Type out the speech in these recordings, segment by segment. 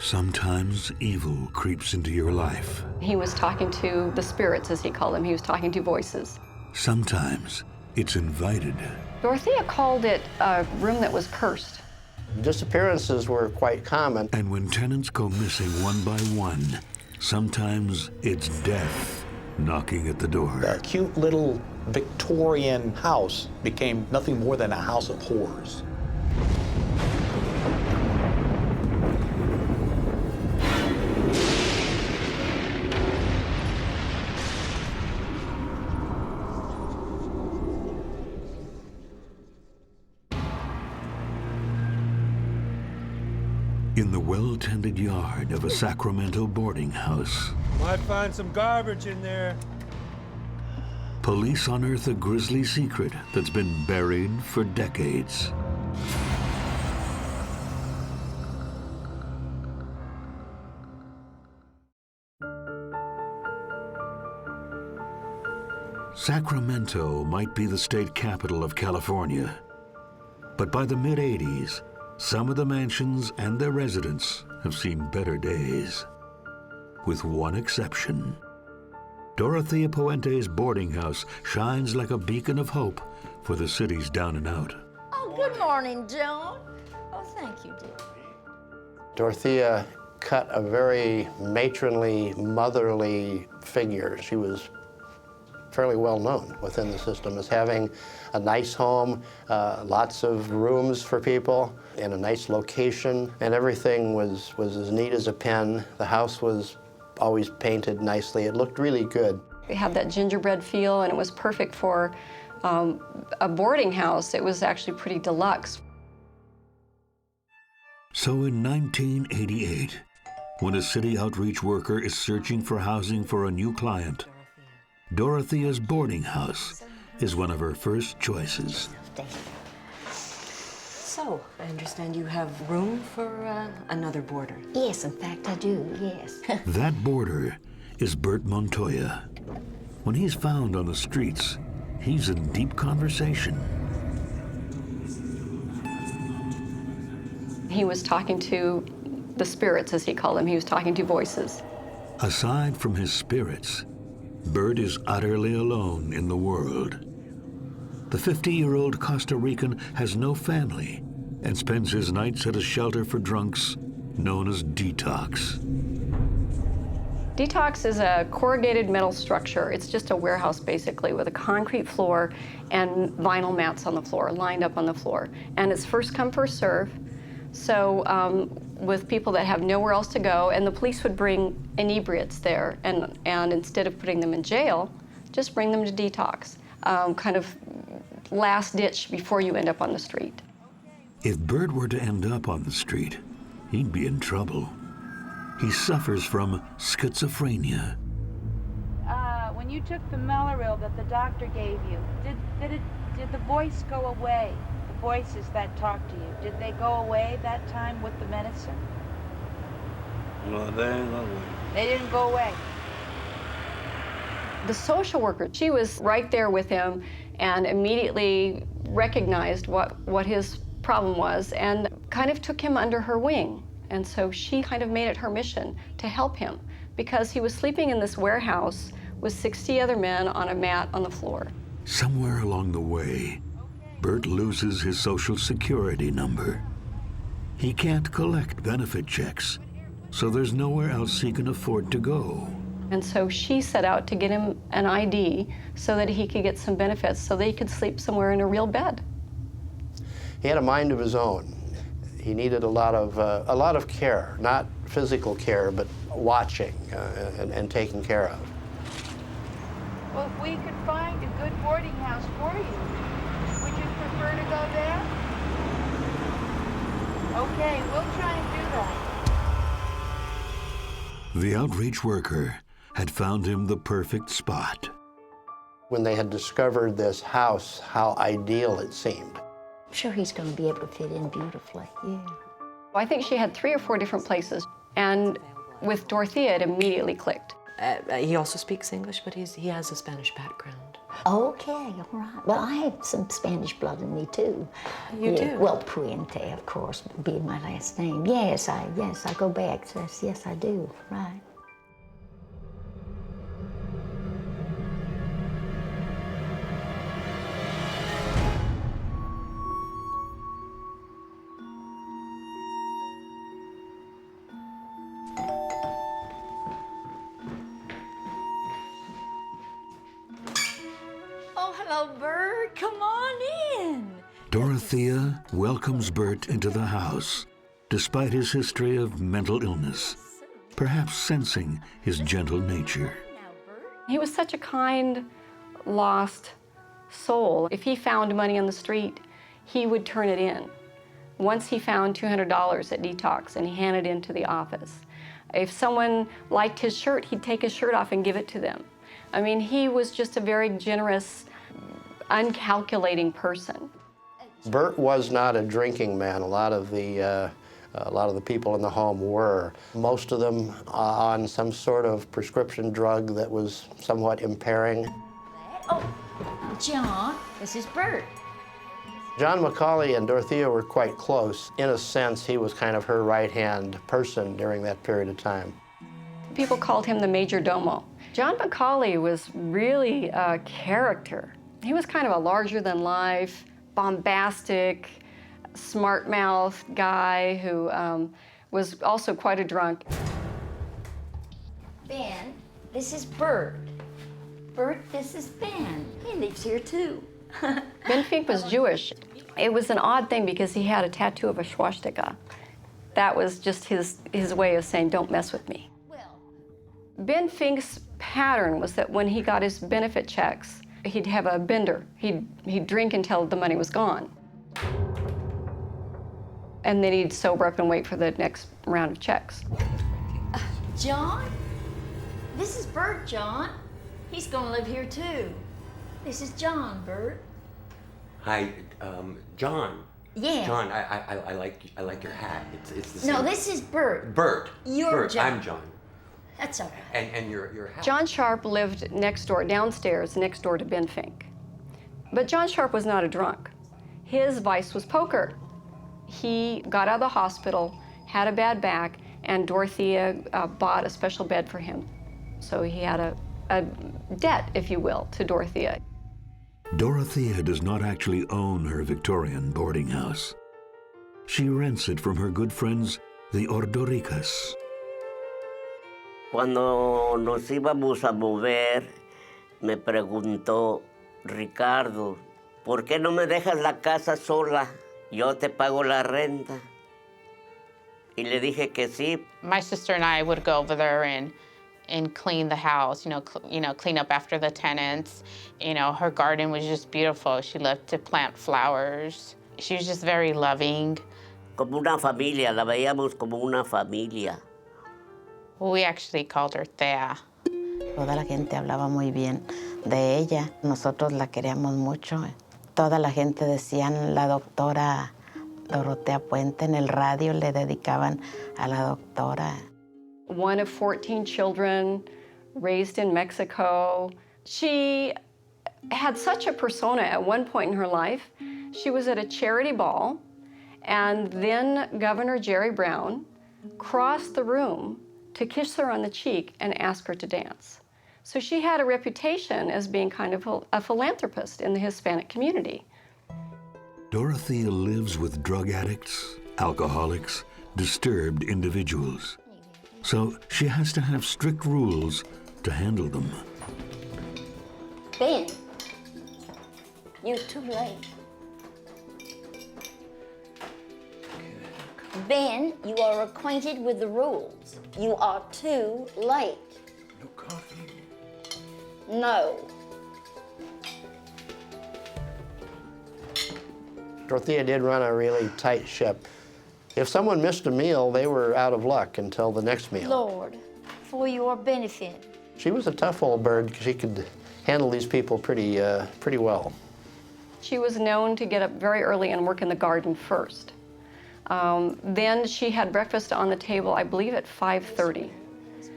Sometimes evil creeps into your life. He was talking to the spirits, as he called them. He was talking to voices. Sometimes it's invited. Dorothea called it a room that was cursed. Disappearances were quite common. And when tenants go missing one by one, sometimes it's death knocking at the door. A cute little Victorian house became nothing more than a house of horrors. In the well-tended yard of a Sacramento boarding house, Might find some garbage in there. police unearth a grisly secret that's been buried for decades. Sacramento might be the state capital of California, but by the mid-'80s, some of the mansions and their residents have seen better days. With one exception. Dorothea Puente's boarding house shines like a beacon of hope for the city's down and out. Oh, good morning, Joan. Oh, thank you, dear. Dorothea cut a very matronly, motherly figure. She was fairly well known within the system as having a nice home, lots of rooms for people, in a nice location, and everything was as neat as a pin. The house was always painted nicely. It looked really good. It had that gingerbread feel, and it was perfect for a boarding house. It was actually pretty deluxe. So in 1988, when a city outreach worker is searching for housing for a new client, Dorothea's boarding house is one of her first choices. So, I understand you have room for another boarder. Yes, in fact, I do, yes. That boarder is Bert Montoya. When he's found on the streets, he's in deep conversation. He was talking to the spirits, as he called them. He was talking to voices. Aside from his spirits, Bert is utterly alone in the world. The 50-year-old Costa Rican has no family and spends his nights at a shelter for drunks known as Detox. Detox is a corrugated metal structure. It's just a warehouse, basically, with a concrete floor and vinyl mats on the floor, lined up on the floor. And it's first come, first serve. So with people that have nowhere else to go, and the police would bring inebriates there, and instead of putting them in jail, just bring them to Detox, kind of last ditch before you end up on the street. If Bert were to end up on the street, he'd be in trouble. He suffers from schizophrenia. When you took the Mellaril that the doctor gave you, did the voice go away? The voices that talked to you, did they go away that time with the medicine? No, they ain't no way. They didn't go away. The social worker, she was right there with him and immediately recognized what his problem was and kind of took him under her wing. And so she kind of made it her mission to help him because he was sleeping in this warehouse with 60 other men on a mat on the floor. Somewhere along the way, Bert loses his Social Security number. He can't collect benefit checks, so there's nowhere else he can afford to go. And so she set out to get him an ID so that he could get some benefits, so that he could sleep somewhere in a real bed. He had a mind of his own. He needed a lot of care, not physical care, but watching and taking care of. Well, if we could find a good boarding house for you, would you prefer to go there? Okay, we'll try and do that. The outreach worker had found him the perfect spot. When they had discovered this house, how ideal it seemed. I'm sure he's going to be able to fit in beautifully, yeah. I think she had 3 or 4 different places, and with Dorothea, it immediately clicked. He also speaks English, but he has a Spanish background. Okay, all right. Well, I have some Spanish blood in me too. You do? Well, Puente, of course, being my last name. Yes, I go back. Yes, I do. Right. Oh, hello, Bert. Come on in. Dorothea welcomes Bert into the house, despite his history of mental illness, perhaps sensing his gentle nature. He was such a kind, lost soul. If he found money on the street, he would turn it in. Once he found $200 at Detox and he handed it into the office. If someone liked his shirt, he'd take his shirt off and give it to them. I mean, he was just a very generous, uncalculating person. Bert was not a drinking man. A lot of the people in the home were. Most of them on some sort of prescription drug that was somewhat impairing. Oh, John, this is Bert. John Macaulay and Dorothea were quite close. In a sense, he was kind of her right-hand person during that period of time. People called him the major domo. John Macaulay was really a character. He was kind of a larger-than-life, bombastic, smart-mouthed guy who was also quite a drunk. Ben, this is Bert. Bert, this is Ben. He lives here too. Ben Fink was Jewish. It was an odd thing because he had a tattoo of a swastika. That was just his way of saying, don't mess with me. Ben Fink's pattern was that when he got his benefit checks, he'd have a bender. He'd drink until the money was gone. And then he'd sober up and wait for the next round of checks. John? This is Bert, John. He's gonna live here too. This is John, Bert. Hi, John. Yeah. John, I like your hat. It's the same. No, this is Bert. Bert. You're Bert. John. I'm John. That's all right. And your hat. John Sharp lived next door, downstairs, next door to Ben Fink. But John Sharp was not a drunk. His vice was poker. He got out of the hospital, had a bad back, and Dorothea bought a special bed for him. So he had a debt, if you will, to Dorothea. Dorothea does not actually own her Victorian boarding house. She rents it from her good friends, the Ordoricas. Cuando nos íbamos a mover, me preguntó, Ricardo, ¿por qué no me dejas la casa sola? Yo te pago la renta. Y le dije que sí. My sister and I would go over there and clean the house, clean up after the tenants. Her garden was just beautiful. She loved to plant flowers. She was just very loving. Como una familia, la veíamos como una familia. We actually called her Thea. Toda la gente hablaba muy bien de ella. Nosotros la queríamos mucho. Toda la gente decían la doctora Dorothea Puente. En el radio le dedicaban a la doctora. One of 14 children, raised in Mexico. She had such a persona at one point in her life. She was at a charity ball, and then Governor Jerry Brown crossed the room to kiss her on the cheek and ask her to dance. So she had a reputation as being kind of a philanthropist in the Hispanic community. Dorothea lives with drug addicts, alcoholics, disturbed individuals. So she has to have strict rules to handle them. Ben, you're too late. Ben, you are acquainted with the rules. You are too late. No coffee. No. Dorothea did run a really tight ship. If someone missed a meal, they were out of luck until the next meal. Lord, for your benefit. She was a tough old bird. She could handle these people pretty well. She was known to get up very early and work in the garden first. Then she had breakfast on the table, I believe, at 5:30.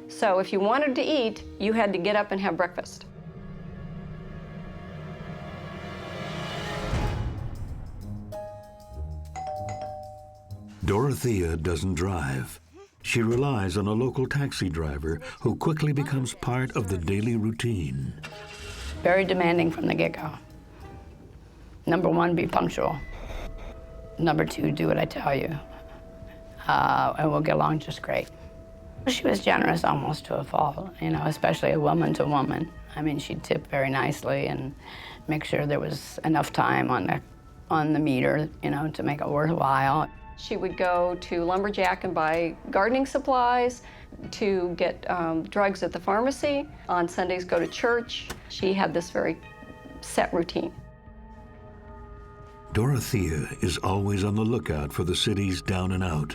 So if you wanted to eat, you had to get up and have breakfast. Dorothea doesn't drive. She relies on a local taxi driver who quickly becomes part of the daily routine. Very demanding from the get-go. Number one, be punctual. Number two, do what I tell you. And we'll get along just great. She was generous almost to a fault, you know, especially a woman to woman. I mean, she'd tip very nicely and make sure there was enough time on the meter, you know, to make it worthwhile. She would go to Lumberjack and buy gardening supplies, to get drugs at the pharmacy. On Sundays, go to church. She had this very set routine. Dorothea is always on the lookout for the city's down and out.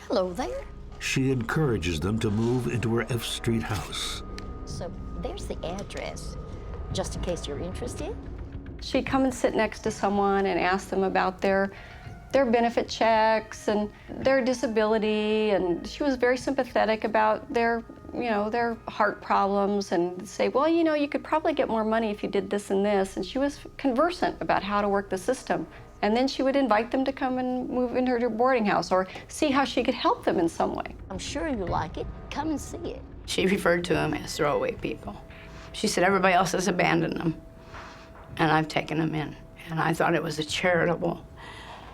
Hello there. She encourages them to move into her F Street house. So there's the address, just in case you're interested. She'd come and sit next to someone and ask them about their benefit checks and their disability, and she was very sympathetic about their heart problems, and say, well, you know, you could probably get more money if you did this and this, and she was conversant about how to work the system. And then she would invite them to come and move into her boarding house or see how she could help them in some way. I'm sure you like it. Come and see it. She referred to them as throwaway people. She said everybody else has abandoned them, and I've taken them in. And I thought it was a charitable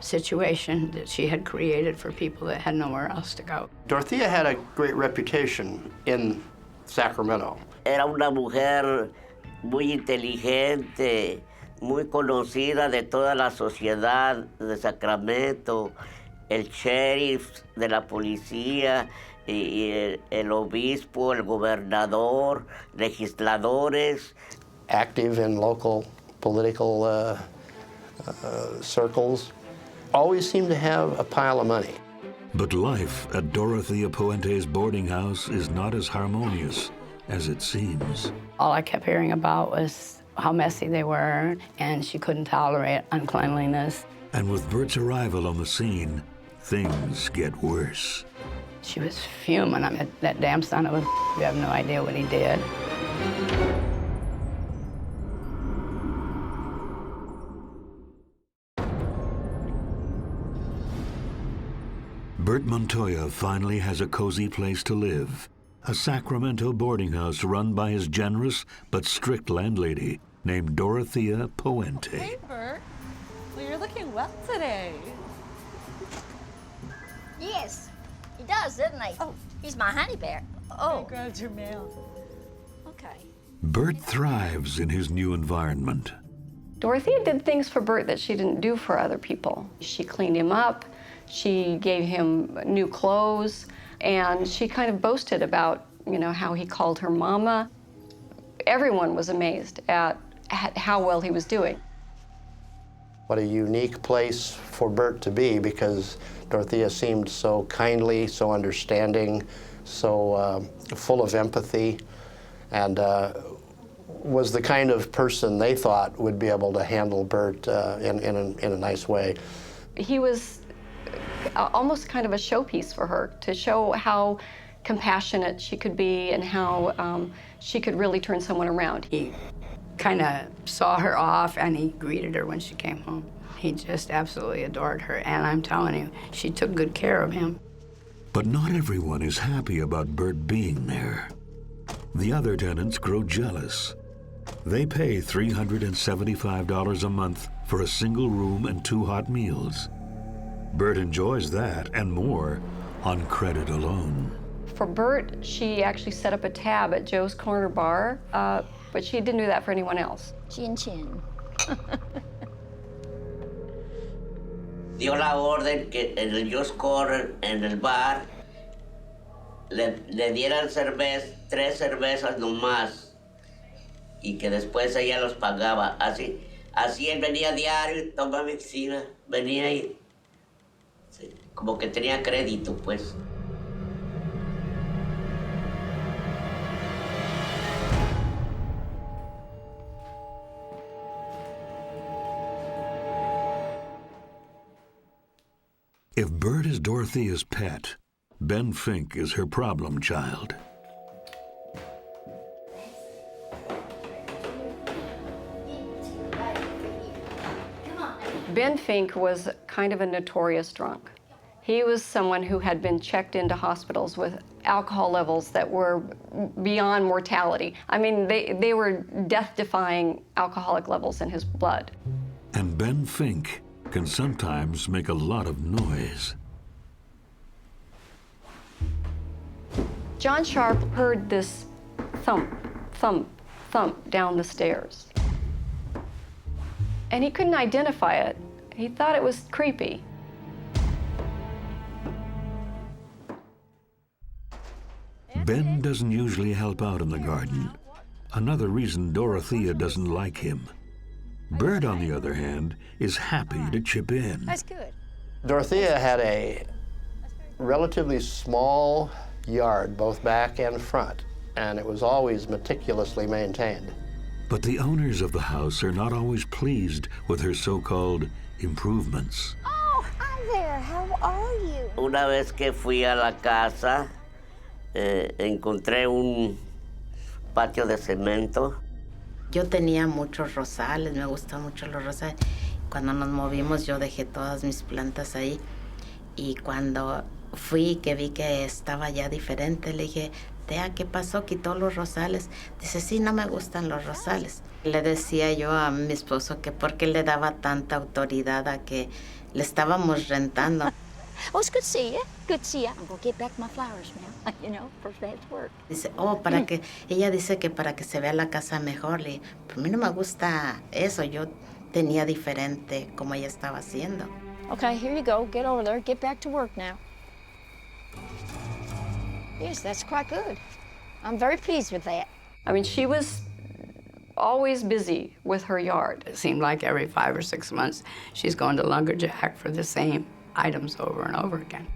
situation that she had created for people that had nowhere else to go. Dorothea had a great reputation in Sacramento. Era una mujer muy inteligente, muy conocida de toda la sociedad de Sacramento, el sheriff de la policía, y el obispo, el gobernador, legisladores. Active in local political circles. Always seemed to have a pile of money. But life at Dorothea Puente's boarding house is not as harmonious as it seems. All I kept hearing about was how messy they were, and she couldn't tolerate uncleanliness. And with Bert's arrival on the scene, things get worse. She was fuming. I mean, that damn son of a, you have no idea what he did. Bert Montoya finally has a cozy place to live, a Sacramento boarding house run by his generous but strict landlady named Dorothea Puente. Hey, Bert. Well, you're looking well today. Yes, he does, doesn't he? Oh, he's my honey bear. Oh. I grabbed your mail. Okay. Bert thrives in his new environment. Dorothea did things for Bert that she didn't do for other people. She cleaned him up, she gave him new clothes, and she kind of boasted about, you know, how he called her mama. Everyone was amazed at how well he was doing. What a unique place for Bert to be, because Dorothea seemed so kindly, so understanding, so full of empathy, and was the kind of person they thought would be able to handle Bert in a nice way. He was almost kind of a showpiece for her, to show how compassionate she could be and how she could really turn someone around. He kind of saw her off, and he greeted her when she came home. He just absolutely adored her, and I'm telling you, she took good care of him. But not everyone is happy about Bert being there. The other tenants grow jealous. They pay $375 a month for a single room and 2 hot meals. Bert enjoys that and more on credit alone. For Bert, she actually set up a tab at Joe's Corner Bar, but she didn't do that for anyone else. Chin chin. Dio la orden que en el Joe's Corner, en el bar, le dieran 3 cervezas nomás, y que después ella los pagaba. Así él venía diario, tomaba medicina, venía y como que tenía crédito, pues. If Bert is Dorothea's pet, Ben Fink is her problem child. Ben Fink was kind of a notorious drunk. He was someone who had been checked into hospitals with alcohol levels that were beyond mortality. I mean, they were death-defying alcoholic levels in his blood. And Ben Fink can sometimes make a lot of noise. John Sharp heard this thump, thump, thump down the stairs. And he couldn't identify it. He thought it was creepy. Ben doesn't usually help out in the garden. Another reason Dorothea doesn't like him. Bert, on the other hand, is happy to chip in. That's good. Dorothea had a relatively small yard, both back and front, and it was always meticulously maintained. But the owners of the house are not always pleased with her so-called improvements. Oh, hi there. How are you? Una vez que fui a la casa, encontré un patio de cemento. Yo tenía muchos rosales, me gustan mucho los rosales. Cuando nos movimos yo dejé todas mis plantas ahí y cuando fui que vi que estaba ya diferente, le dije, Tea, ¿qué pasó? Quitó los rosales. Dice, sí, no me gustan los rosales. Le decía yo a mi esposo que por qué le daba tanta autoridad a que le estábamos rentando. Oh, it's good to see you. Good to see you. I'm going to get back my flowers now. You know, first day at work. Dice, oh, para que, ella dice que para que se vea la casa mejor. Le dije, pues a mí no me gusta eso. Yo tenía diferente como ella estaba haciendo. Okay, here you go. Get over there. Get back to work now. Yes, that's quite good. I'm very pleased with that. I mean, she was always busy with her yard. It seemed like every 5 or 6 months, she's going to Lumberjack for the same items over and over again.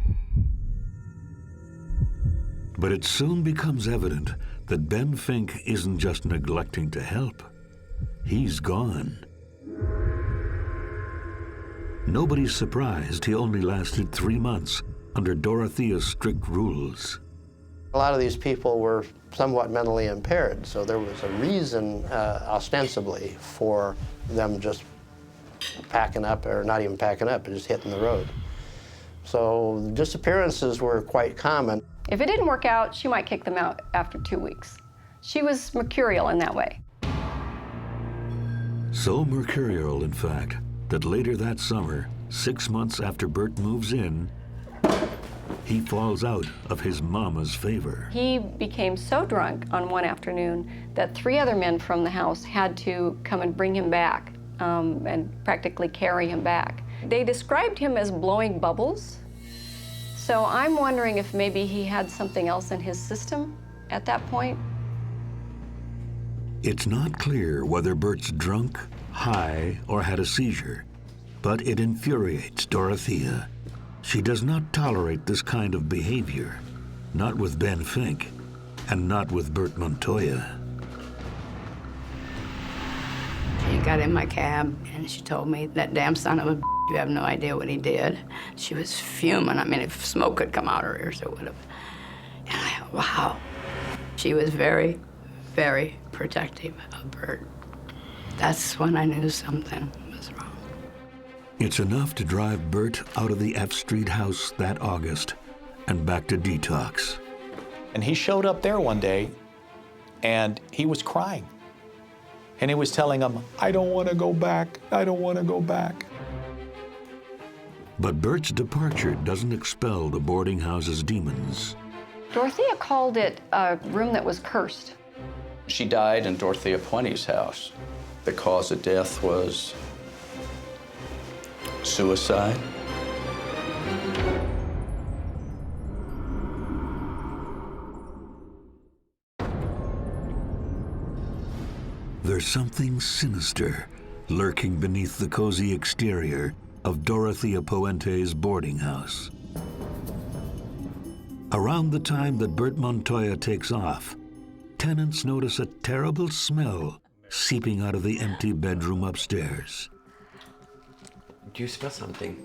But it soon becomes evident that Ben Fink isn't just neglecting to help. He's gone. Nobody's surprised he only lasted 3 months under Dorothea's strict rules. A lot of these people were somewhat mentally impaired, so there was a reason, ostensibly, for them just packing up, or not even packing up, but just hitting the road. So disappearances were quite common. If it didn't work out, she might kick them out after 2 weeks. She was mercurial in that way. So mercurial, in fact, that later that summer, 6 months after Bert moves in, he falls out of his mama's favor. He became so drunk on one afternoon that 3 other men from the house had to come and bring him back and practically carry him back. They described him as blowing bubbles. So I'm wondering if maybe he had something else in his system at that point. It's not clear whether Bert's drunk, high, or had a seizure, but it infuriates Dorothea. She does not tolerate this kind of behavior, not with Ben Fink, and not with Bert Montoya. She got in my cab and she told me, that damn son of a bitch, you have no idea what he did. She was fuming. I mean, if smoke could come out her ears, it would have. And I thought, wow. She was very, very protective of Bert. That's when I knew something was wrong. It's enough to drive Bert out of the F Street house that August and back to detox. And he showed up there one day and he was crying. And he was telling him, I don't want to go back. I don't want to go back. But Bert's departure doesn't expel the boarding house's demons. Dorothea called it a room that was cursed. She died in Dorothea Puente's house. The cause of death was suicide. There's something sinister lurking beneath the cozy exterior of Dorothea Puente's boarding house. Around the time that Bert Montoya takes off, tenants notice a terrible smell seeping out of the empty bedroom upstairs. Do you smell something?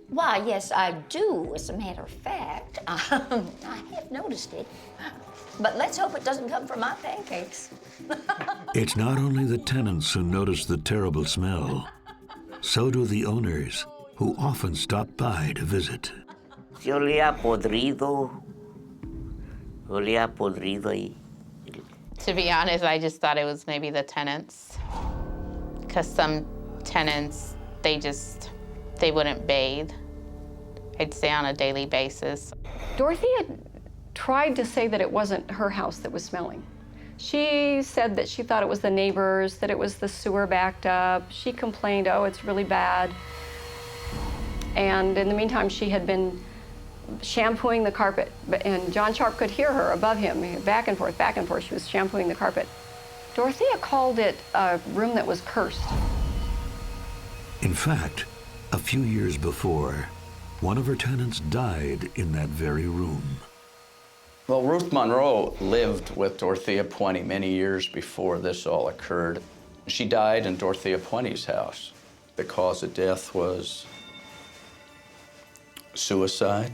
Why, yes, I do, as a matter of fact. I have noticed it. But let's hope it doesn't come from my pancakes. It's not only the tenants who notice the terrible smell. So do the owners, who often stopped by to visit. Sí olía podrido. Olía podrido ahí. To be honest, I just thought it was maybe the tenants. Because some tenants, they wouldn't bathe. I'd stay on a daily basis. Dorothea tried to say that it wasn't her house that was smelling. She said that she thought it was the neighbors, that it was the sewer backed up. She complained, oh, it's really bad. And in the meantime, she had been shampooing the carpet, and John Sharp could hear her above him, back and forth, back and forth. She was shampooing the carpet. Dorothea called it a room that was cursed. In fact, a few years before, one of her tenants died in that very room. Well, Ruth Monroe lived with Dorothea Puente many years before this all occurred. She died in Dorothea Puente's house. The cause of death was suicide.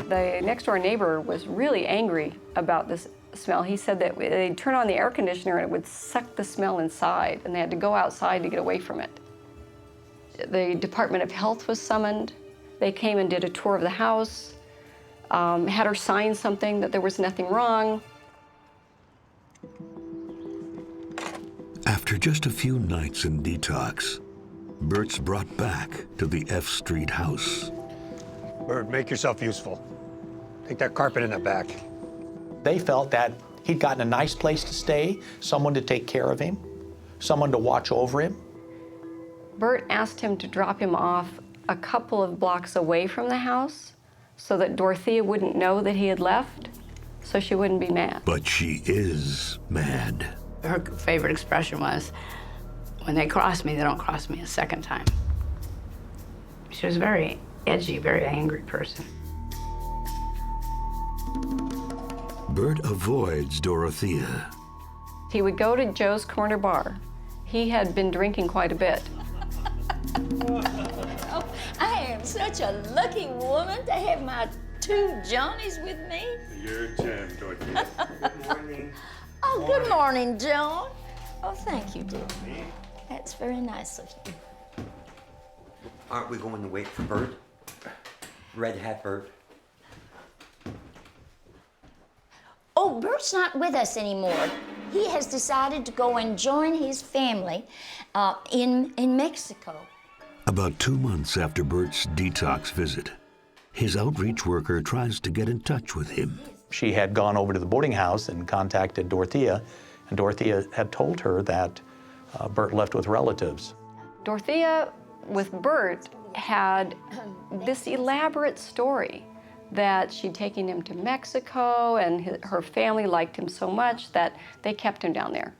The next door neighbor was really angry about this smell. He said that they'd turn on the air conditioner and it would suck the smell inside, and they had to go outside to get away from it. The Department of Health was summoned. They came and did a tour of the house, had her sign something that there was nothing wrong. After just a few nights in detox, Bert's brought back to the F Street house. Bert, make yourself useful. Take that carpet in the back. They felt that he'd gotten a nice place to stay, someone to take care of him, someone to watch over him. Bert asked him to drop him off a couple of blocks away from the house so that Dorothea wouldn't know that he had left, so she wouldn't be mad. But she is mad. Her favorite expression was, when they cross me, they don't cross me a second time. She was a very edgy, very angry person. Bert avoids Dorothea. He would go to Joe's Corner Bar. He had been drinking quite a bit. Oh, I am such a lucky woman to have my two Johnnies with me. You're a gem, Dorothea. Good morning. Oh, good morning, John. Oh, thank you, dear. That's very nice of you. Aren't we going to wait for Bert? Red Hat Bert. Oh, Bert's not with us anymore. He has decided to go and join his family in Mexico. About 2 months after Bert's detox visit, his outreach worker tries to get in touch with him. She had gone over to the boarding house and contacted Dorothea, and Dorothea had told her that Bert left with relatives. Dorothea, with Bert, had this elaborate story that she'd taken him to Mexico, and her family liked him so much that they kept him down there.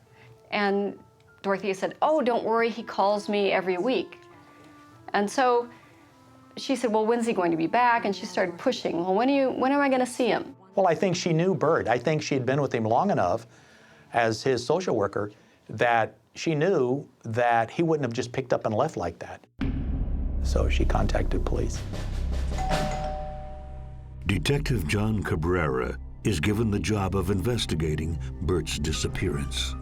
And Dorothea said, oh, don't worry, he calls me every week. And so she said, well, when's he going to be back? And she started pushing, well, when am I going to see him? Well, I think she knew Bert. I think she had been with him long enough as his social worker that she knew that he wouldn't have just picked up and left like that. So she contacted police. Detective John Cabrera is given the job of investigating Bert's disappearance.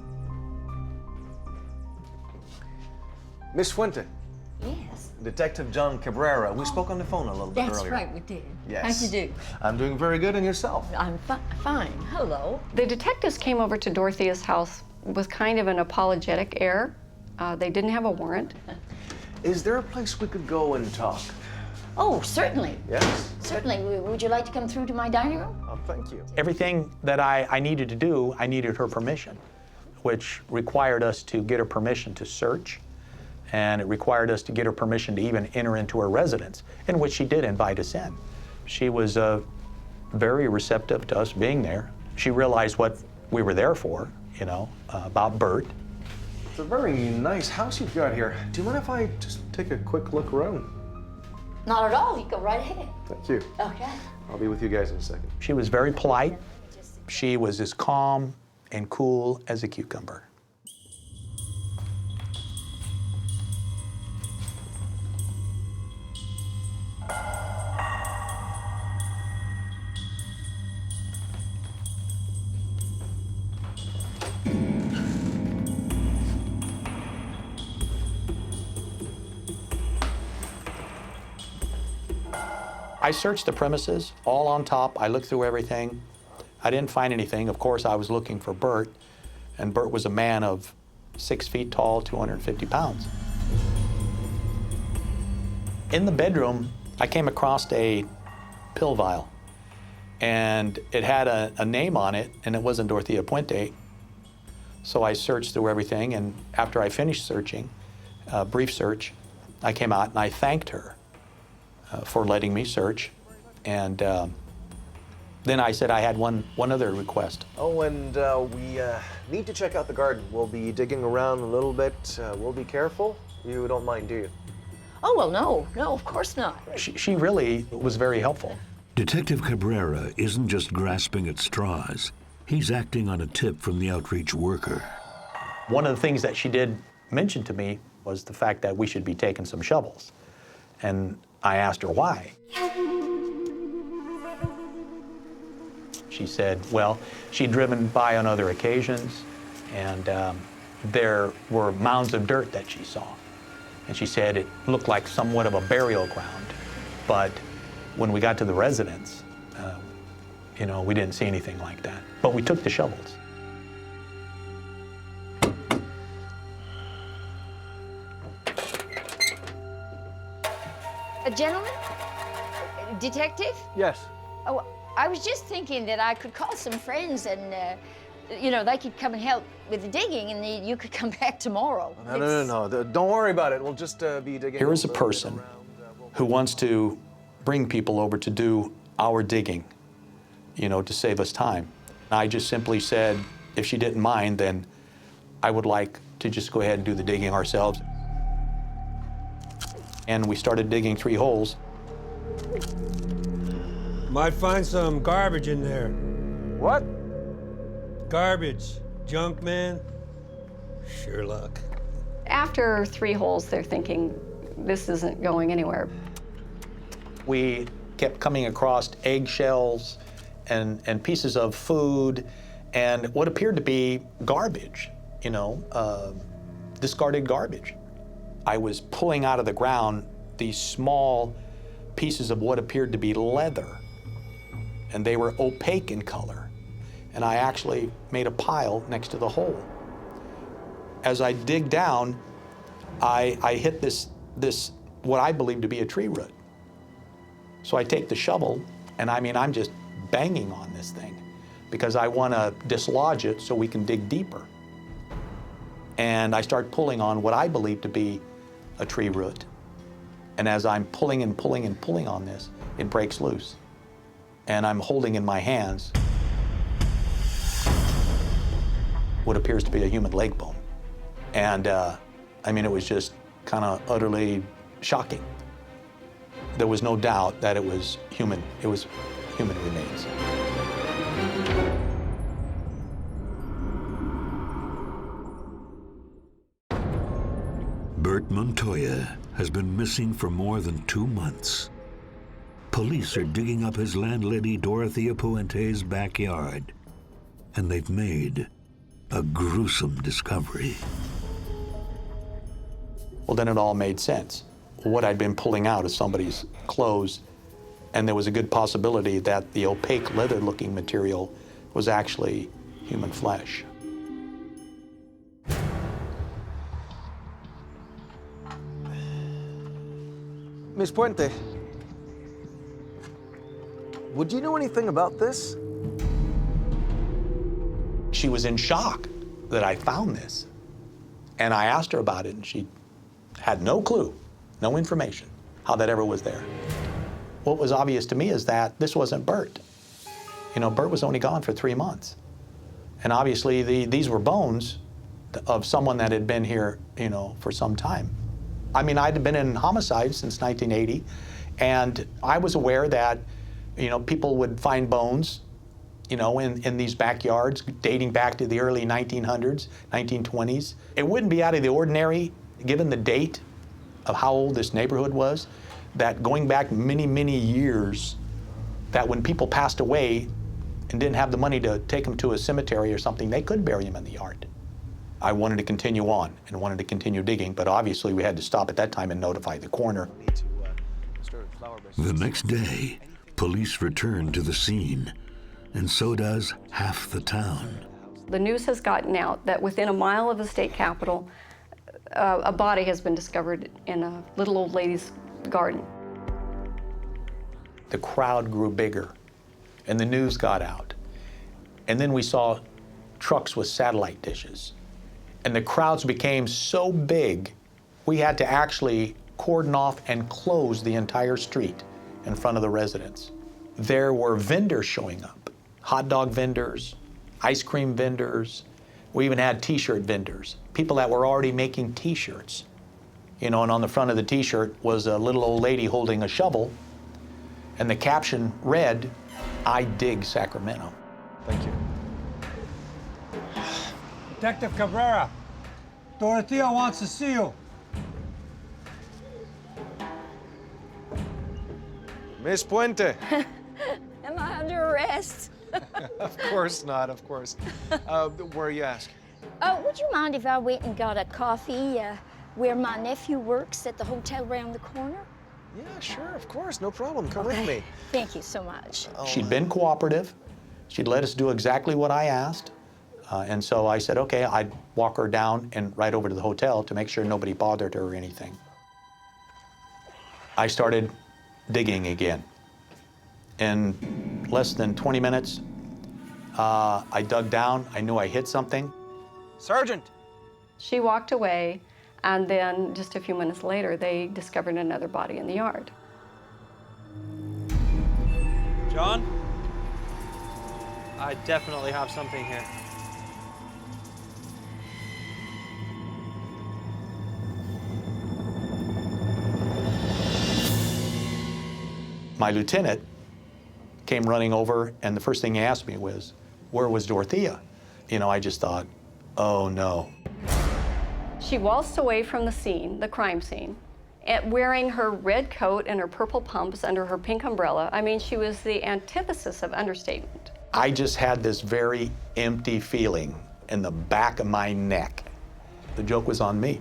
Miss Fuente. Yes. Detective John Cabrera. We spoke on the phone a little bit That's earlier. right, we did. Yes. How'd you do? I'm doing very good, and yourself? I'm fine. Hello. The detectives came over to Dorothea's house with kind of an apologetic air. They didn't have a warrant. Is there a place we could go and talk? Oh, certainly. Yes? Certainly. Would you like to come through to my dining room? Oh, thank you. Everything that I needed to do, I needed her permission, which required us to get her permission to search, and it required us to get her permission to even enter into her residence, in which she did invite us in. She was very receptive to us being there. She realized what we were there for, you know, about Bert. It's a very nice house you've got here. Do you mind if I just take a quick look around? Not at all. You go right ahead. Thank you. Okay. I'll be with you guys in a second. She was very polite. She was as calm and cool as a cucumber. I searched the premises, all on top. I looked through everything. I didn't find anything. Of course, I was looking for Bert, and Bert was a man of 6 feet tall, 250 pounds. In the bedroom, I came across a pill vial, and it had a name on it, and it wasn't Dorothea Puente. So I searched through everything, and after I finished searching, a brief search, I came out and I thanked her for letting me search. And then I said I had one other request. Oh, and we need to check out the garden. We'll be digging around a little bit. We'll be careful. You don't mind, do you? Oh, well, no, of course not. She really was very helpful. Detective Cabrera isn't just grasping at straws. He's acting on a tip from the outreach worker. One of the things that she did mention to me was the fact that we should be taking some shovels. And I asked her why. She said, well, she'd driven by on other occasions, and there were mounds of dirt that she saw. And she said it looked like somewhat of a burial ground, but when we got to the residence, you know, we didn't see anything like that. But we took the shovels. A gentleman? Detective? Yes. Oh, I was just thinking that I could call some friends and, you know, they could come and help with the digging, and you could come back tomorrow. No. Don't worry about it. We'll just be digging. Here is a person who wants to bring people over to do our digging, you know, to save us time. I just simply said, if she didn't mind, then I would like to just go ahead and do the digging ourselves. And we started digging 3 holes. Might find some garbage in there. What? Garbage. Junk, man. Sure luck. After 3 holes, they're thinking, this isn't going anywhere. We kept coming across eggshells and pieces of food and what appeared to be garbage, you know, discarded garbage. I was pulling out of the ground these small pieces of what appeared to be leather, and they were opaque in color. And I actually made a pile next to the hole. As I dig down, I hit this what I believe to be a tree root. So I take the shovel, and I mean, I'm just banging on this thing because I want to dislodge it so we can dig deeper. And I start pulling on what I believe to be a tree root. And as I'm pulling and pulling and pulling on this, it breaks loose. And I'm holding in my hands what appears to be a human leg bone. And I mean, it was just kind of utterly shocking. There was no doubt that it was human. It was human remains. Bert Montoya has been missing for more than 2 months. Police are digging up his landlady Dorothea Puente's backyard, and they've made a gruesome discovery. Well, then it all made sense. What I'd been pulling out of somebody's clothes, and there was a good possibility that the opaque leather-looking material was actually human flesh. Miss Puente, would you know anything about this? She was in shock that I found this. And I asked her about it, and she had no clue, no information, how that ever was there. What was obvious to me is that this wasn't Bert. You know, Bert was only gone for 3 months. And obviously, these were bones of someone that had been here, you know, for some time. I mean, I'd been in homicide since 1980, and I was aware that, you know, people would find bones, you know, in these backyards dating back to the early 1900s, 1920s. It wouldn't be out of the ordinary, given the date of how old this neighborhood was, that going back many, many years, that when people passed away and didn't have the money to take them to a cemetery or something, they could bury them in the yard. I wanted to continue on and wanted to continue digging, but obviously we had to stop at that time and notify the coroner. The next day, police return to the scene, and so does half the town. The news has gotten out that within a mile of the state capitol, a body has been discovered in a little old lady's garden. The crowd grew bigger, and the news got out. And then we saw trucks with satellite dishes. And the crowds became so big, we had to actually cordon off and close the entire street in front of the residents. There were vendors showing up, hot dog vendors, ice cream vendors. We even had t-shirt vendors, people that were already making t-shirts. You know, and on the front of the t-shirt was a little old lady holding a shovel, and the caption read, "I dig Sacramento." Thank you. Detective Cabrera, Dorothea wants to see you. Miss Puente. Am I under arrest? Of course not, of course. Where are you asking? Would you mind if I went and got a coffee where my nephew works at the hotel around the corner? Yeah, sure, of course, no problem. Come with me. Thank you so much. She'd been cooperative. She'd let us do exactly what I asked. And so I said, okay, I'd walk her down and right over to the hotel to make sure nobody bothered her or anything. I started digging again. In less than 20 minutes, I dug down. I knew I hit something. Sergeant! She walked away, and then just a few minutes later, they discovered another body in the yard. John? I definitely have something here. My lieutenant came running over, and the first thing he asked me was, where was Dorothea? You know, I just thought, oh no. She waltzed away from the scene, the crime scene, wearing her red coat and her purple pumps under her pink umbrella. I mean, she was the antithesis of understatement. I just had this very empty feeling in the back of my neck. The joke was on me.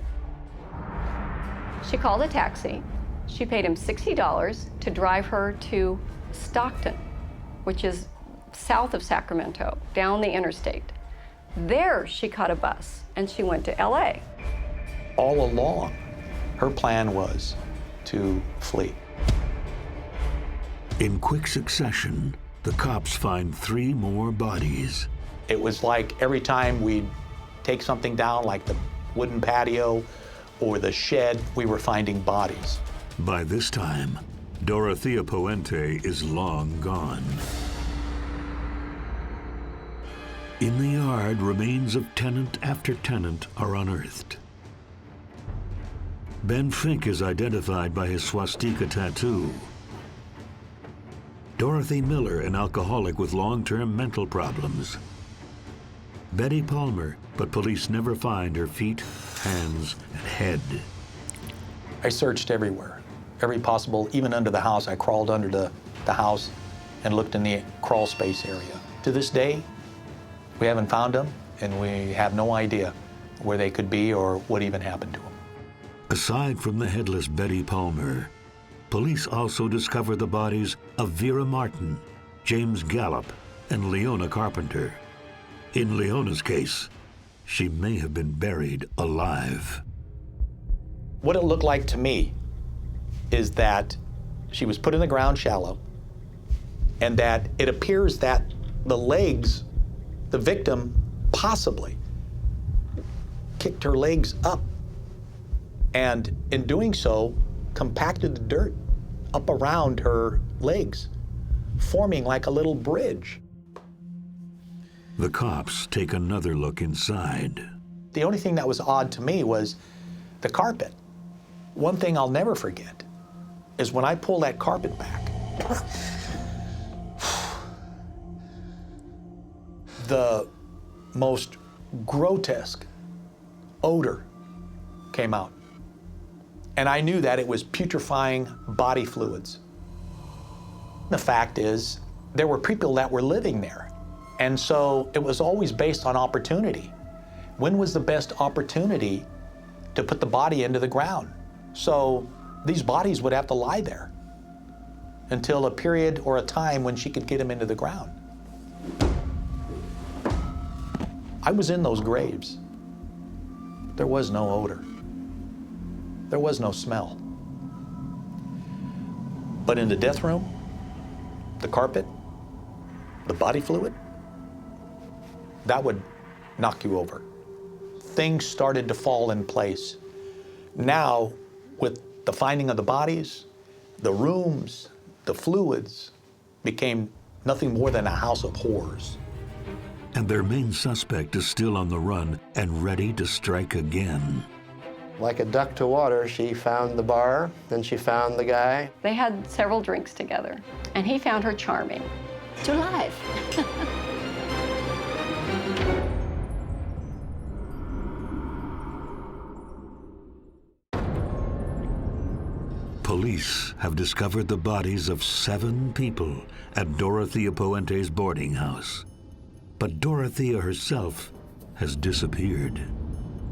She called a taxi. She paid him $60 to drive her to Stockton, which is south of Sacramento, down the interstate. There she caught a bus and she went to LA. All along, her plan was to flee. In quick succession, the cops find 3 more bodies. It was like every time we'd take something down, like the wooden patio or the shed, we were finding bodies. By this time, Dorothea Puente is long gone. In the yard, remains of tenant after tenant are unearthed. Ben Fink is identified by his swastika tattoo. Dorothy Miller, an alcoholic with long-term mental problems. Betty Palmer, but police never find her feet, hands, and head. I searched everywhere, every possible, even under the house. I crawled under the house and looked in the crawl space area. To this day, we haven't found them, and we have no idea where they could be or what even happened to them. Aside from the headless Betty Palmer, police also discover the bodies of Vera Martin, James Gallup, and Leona Carpenter. In Leona's case, she may have been buried alive. What it looked like to me is that she was put in the ground shallow, and that it appears that the legs, the victim possibly kicked her legs up, and in doing so, compacted the dirt up around her legs, forming like a little bridge. The cops take another look inside. The only thing that was odd to me was the carpet. One thing I'll never forget is when I pulled that carpet back, the most grotesque odor came out. And I knew that it was putrefying body fluids. The fact is, there were people that were living there. And so it was always based on opportunity. When was the best opportunity to put the body into the ground? So these bodies would have to lie there. until a period or a time when she could get him into the ground. I was in those graves. There was no odor. There was no smell. But in the death room, the carpet, the body fluid, that would knock you over. Things started to fall in place. Now, with the finding of the bodies, the rooms, the fluids became nothing more than a house of horrors. And their main suspect is still on the run and ready to strike again. Like a duck to water, she found the bar, then she found the guy. They had several drinks together, and he found her charming. To life. Police have discovered the bodies of 7 people at Dorothea Puente's boarding house. But Dorothea herself has disappeared.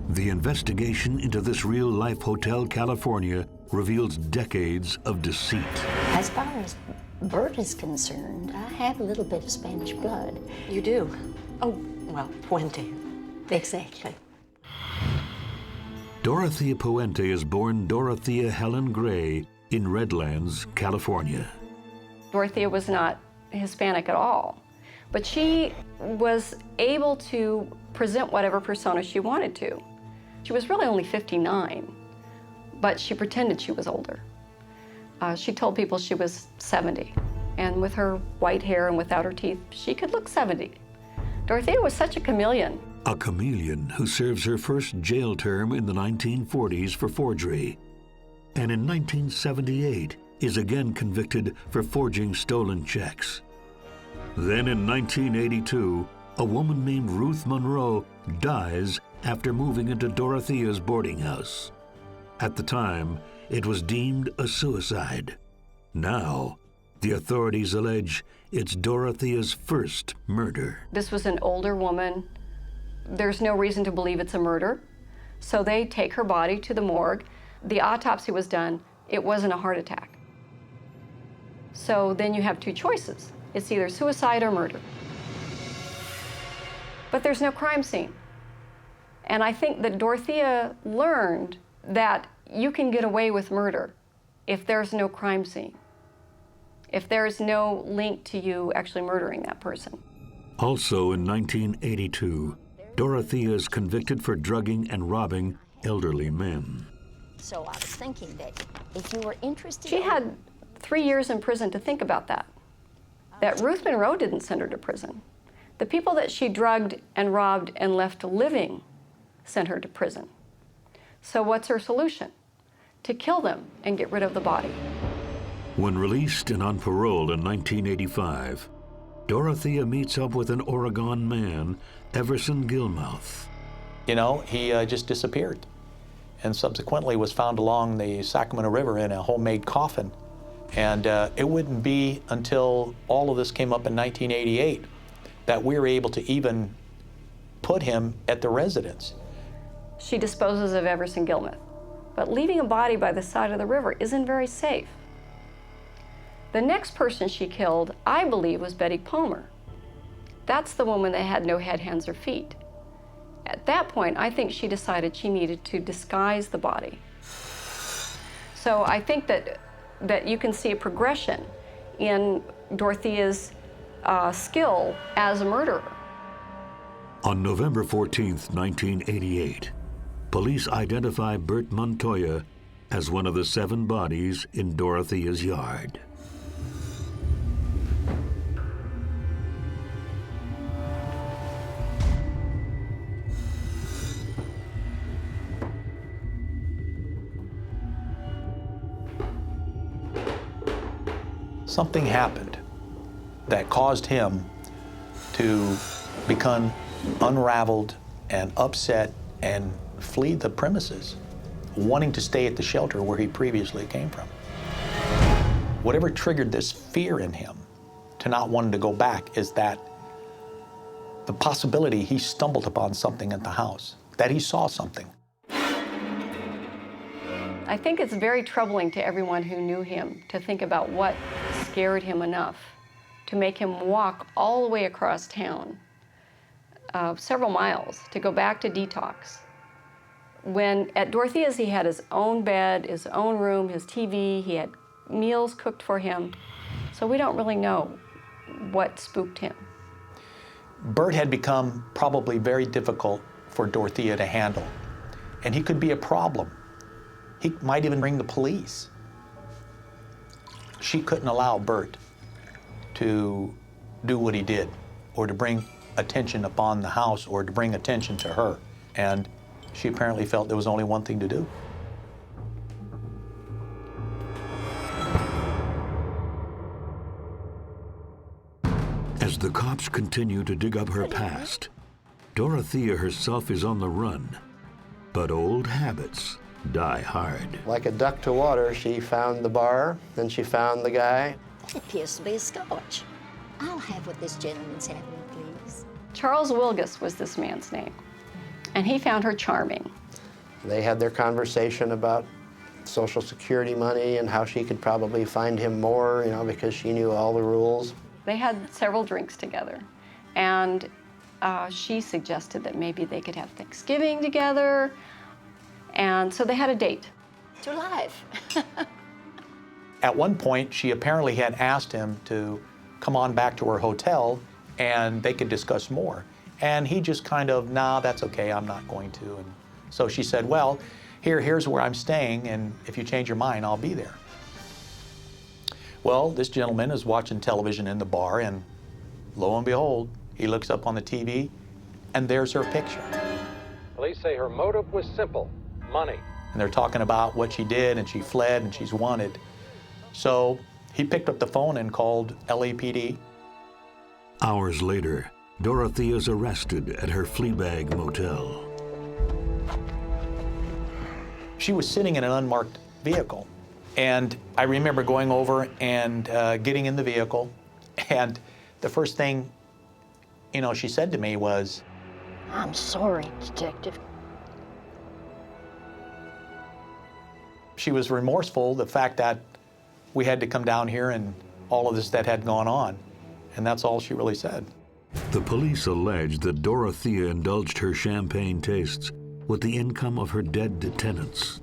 The investigation into this real-life Hotel California reveals decades of deceit. As far as Bert is concerned, I have a little bit of Spanish blood. You do? Oh, well, Puente. Exactly. Dorothea Puente is born Dorothea Helen Gray in Redlands, California. Dorothea was not Hispanic at all, but she was able to present whatever persona she wanted to. She was really only 59, but she pretended she was older. She told people she was 70, and with her white hair and without her teeth, she could look 70. Dorothea was such a chameleon. A chameleon who serves her first jail term in the 1940s for forgery, and in 1978 is again convicted for forging stolen checks. Then in 1982, a woman named Ruth Monroe dies after moving into Dorothea's boarding house. At the time, it was deemed a suicide. Now, the authorities allege it's Dorothea's first murder. This was an older woman. There's no reason to believe it's a murder. So they take her body to the morgue. The autopsy was done. It wasn't a heart attack. So then you have 2 choices. It's either suicide or murder. But there's no crime scene. And I think that Dorothea learned that you can get away with murder if there's no crime scene, if there's no link to you actually murdering that person. Also in 1982, Dorothea is convicted for drugging and robbing elderly men. So I was thinking that if you were interested... She had 3 years in prison to think about that. That Ruth Monroe didn't send her to prison. The people that she drugged and robbed and left living sent her to prison. So what's her solution? To kill them and get rid of the body. When released and on parole in 1985, Dorothea meets up with an Oregon man, Everson Gilmouth. You know, he just disappeared and subsequently was found along the Sacramento River in a homemade coffin. And it wouldn't be until all of this came up in 1988 that we were able to even put him at the residence. She disposes of Everson Gilmouth, but leaving a body by the side of the river isn't very safe. The next person she killed, I believe, was Betty Palmer. That's the woman that had no head, hands, or feet. At that point, I think she decided she needed to disguise the body. So I think that you can see a progression in Dorothea's skill as a murderer. On November 14th, 1988, police identify Bert Montoya as one of the 7 bodies in Dorothea's yard. Something happened that caused him to become unraveled and upset and flee the premises, wanting to stay at the shelter where he previously came from. Whatever triggered this fear in him to not wanting to go back is that the possibility he stumbled upon something at the house, that he saw something. I think it's very troubling to everyone who knew him to think about what scared him enough to make him walk all the way across town, several miles, to go back to detox. When at Dorothea's, he had his own bed, his own room, his TV, he had meals cooked for him. So we don't really know what spooked him. Bert had become probably very difficult for Dorothea to handle, and he could be a problem. He might even bring the police. She couldn't allow Bert to do what he did, or to bring attention upon the house, or to bring attention to her. And she apparently felt there was only one thing to do. As the cops continue to dig up her past, Dorothea herself is on the run, but old habits die hard. Like a duck to water, she found the bar, then she found the guy. It appears to be a scotch. I'll have what this gentleman's having, please. Charles Wilgus was this man's name, and he found her charming. They had their conversation about Social Security money and how she could probably find him more, you know, because she knew all the rules. They had several drinks together, and she suggested that maybe they could have Thanksgiving together, and so they had a date. To live. At one point, she apparently had asked him to come on back to her hotel and they could discuss more. And he just kind of, nah, that's okay, I'm not going to. And so she said, well, here's where I'm staying, and if you change your mind, I'll be there. Well, this gentleman is watching television in the bar, and lo and behold, he looks up on the TV, and there's her picture. Police say her motive was simple, money. And they're talking about what she did, and she fled, and she's wanted. So he picked up the phone and called LAPD. Hours later, Dorothea's arrested at her Fleabag motel. She was sitting in an unmarked vehicle. And I remember going over and getting in the vehicle, and the first thing, you know, she said to me was, I'm sorry, Detective. She was remorseful, the fact that we had to come down here and all of this that had gone on. And that's all she really said. The police alleged that Dorothea indulged her champagne tastes with the income of her dead tenants.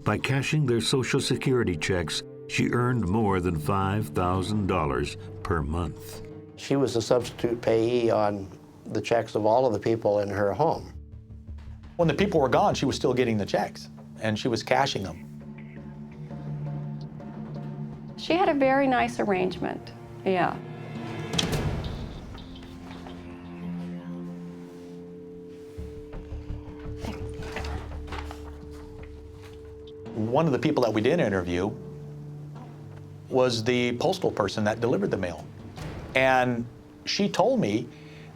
By cashing their Social Security checks, she earned more than $5,000 per month. She was a substitute payee on the checks of all of the people in her home. When the people were gone, she was still getting the checks, and she was cashing them. She had a very nice arrangement, yeah. One of the people that we did interview was the postal person that delivered the mail. And she told me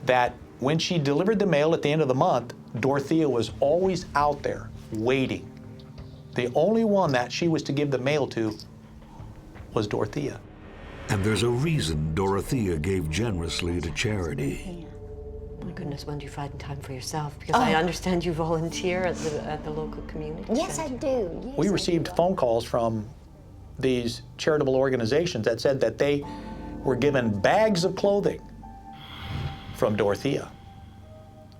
that when she delivered the mail at the end of the month, Dorothea was always out there waiting. The only one that she was to give the mail to was Dorothea. And there's a reason Dorothea gave generously to charity. Oh my goodness, when do you find time for yourself? Because I understand you volunteer at the local community Yes, center. I do. Yes, We I received do. phone calls from these charitable organizations that said that they were given bags of clothing from Dorothea.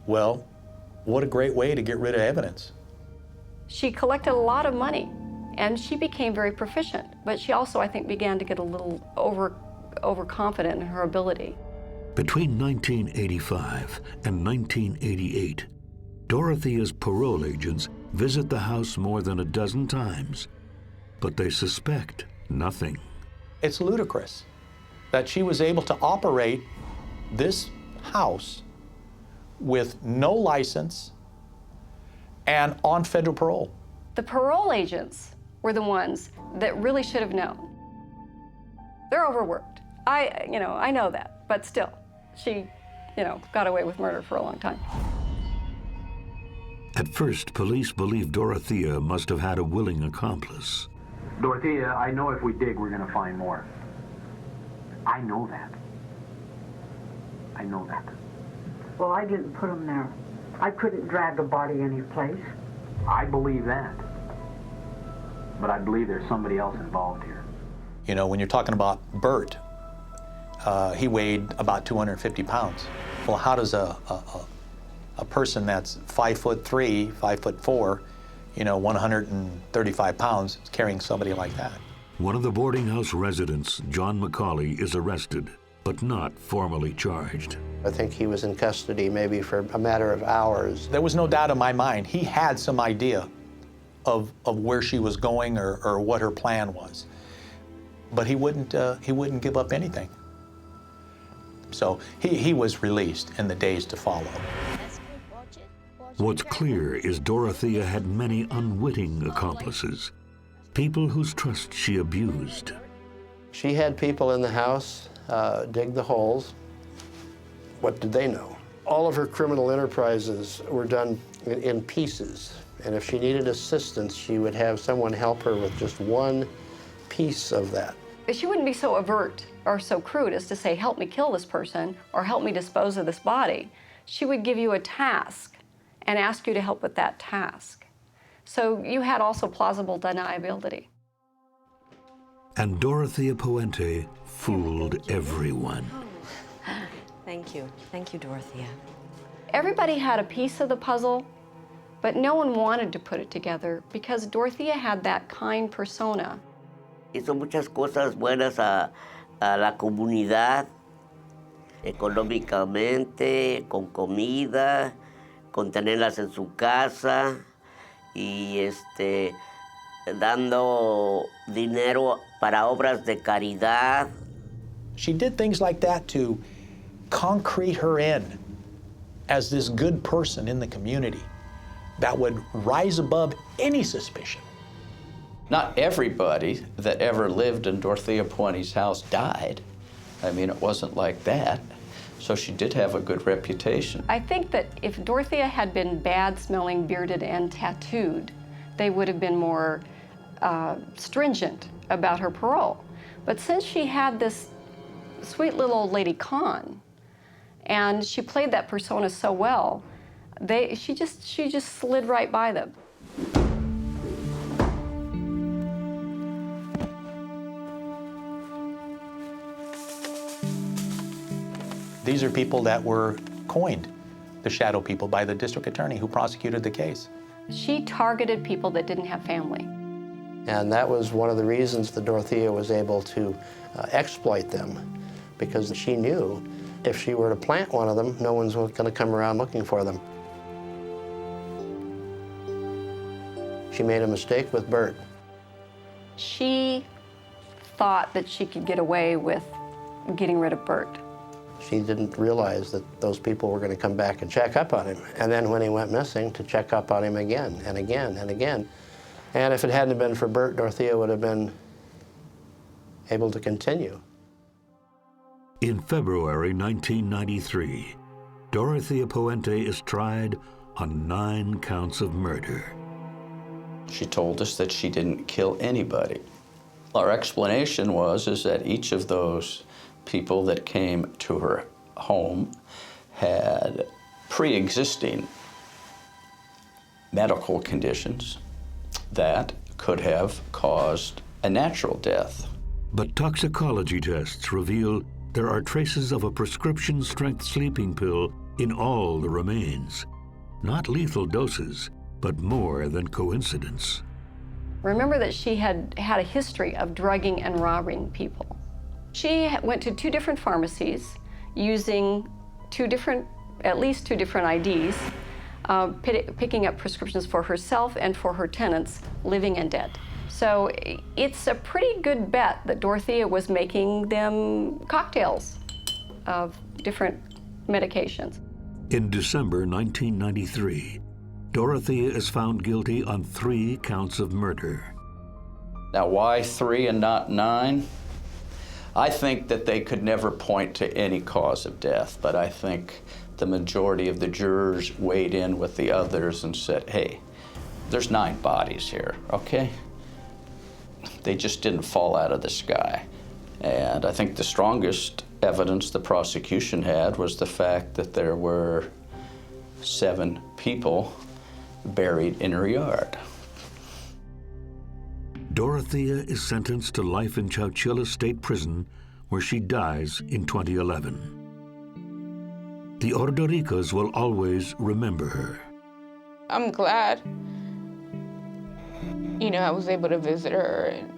Well, what a great way to get rid of evidence. She collected a lot of money, and she became very proficient, but she also, I think, began to get a little overconfident in her ability. Between 1985 and 1988, Dorothea's parole agents visit the house more than a dozen times, but they suspect nothing. It's ludicrous that she was able to operate this house with no license and on federal parole. The parole agents were the ones that really should have known. They're overworked. I know that, but still, she, got away with murder for a long time. At first, police believe Dorothea must have had a willing accomplice. Dorothea, I know if we dig, we're going to find more. I know that. I know that. Well, I didn't put them there. I couldn't drag a body any place. I believe that. But I believe there's somebody else involved here. You know, when you're talking about Bert, he weighed about 250 pounds. Well, how does a person that's 5'3", 5'4", you know, 135 pounds, carrying somebody like that? One of the boarding house residents, John McCauley, is arrested, but not formally charged. I think he was in custody maybe for a matter of hours. There was no doubt in my mind. He had some idea of where she was going or what her plan was. But he wouldn't give up anything. So he was released in the days to follow. What's clear is Dorothea had many unwitting accomplices, people whose trust she abused. She had people in the house dig the holes. What did they know? All of her criminal enterprises were done in pieces. And if she needed assistance, she would have someone help her with just one piece of that. She wouldn't be so overt or so crude as to say, help me kill this person or help me dispose of this body. She would give you a task and ask you to help with that task. So you had also plausible deniability. And Dorothea Puente fooled everyone. Thank you. Thank you, Dorothea. Everybody had a piece of the puzzle, but no one wanted to put it together because Dorothea had that kind persona. Hizo muchas cosas buenas a la comunidad, económicamente, con comida, con tenerlas en su casa y dando dinero para obras de caridad. She did things like that to concrete her in as this good person in the community that would rise above any suspicion. Not everybody that ever lived in Dorothea Puente's house died. I mean, it wasn't like that. So she did have a good reputation. I think that if Dorothea had been bad-smelling, bearded, and tattooed, they would have been more stringent about her parole. But since she had this sweet little old lady con, and she played that persona so well, she just slid right by them. These are people that were coined the shadow people by the district attorney who prosecuted the case. She targeted people that didn't have family. And that was one of the reasons that Dorothea was able to exploit them, because she knew if she were to plant one of them, no one's going to come around looking for them. She made a mistake with Bert. She thought that she could get away with getting rid of Bert. She didn't realize that those people were going to come back and check up on him. And then when he went missing, to check up on him again and again and again. And if it hadn't been for Bert, Dorothea would have been able to continue. In February 1993, Dorothea Puente is tried on 9 counts of murder. She told us that she didn't kill anybody. Our explanation is that each of those people that came to her home had pre-existing medical conditions that could have caused a natural death. But toxicology tests reveal there are traces of a prescription-strength sleeping pill in all the remains. Not lethal doses, but more than coincidence. Remember that she had a history of drugging and robbing people. She went to 2 different pharmacies using at least two different IDs, picking up prescriptions for herself and for her tenants, living and dead. So it's a pretty good bet that Dorothea was making them cocktails of different medications. In December 1993, Dorothea is found guilty on 3 counts of murder. Now, why 3 and not 9? I think that they could never point to any cause of death, but I think the majority of the jurors weighed in with the others and said, hey, there's 9 bodies here, okay? They just didn't fall out of the sky. And I think the strongest evidence the prosecution had was the fact that there were 7 people buried in her yard. Dorothea is sentenced to life in Chowchilla State Prison, where she dies in 2011. The Ordoricas will always remember her. I'm glad, I was able to visit her and,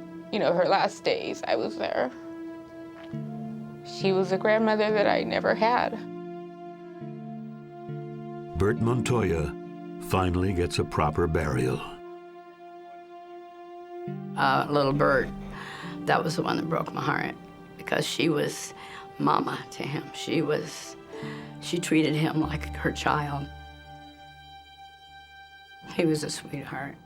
her last days I was there. She was a grandmother that I never had. Bert Montoya finally gets a proper burial. Little Bert, that was the one that broke my heart because she was mama to him. She treated him like her child. He was a sweetheart.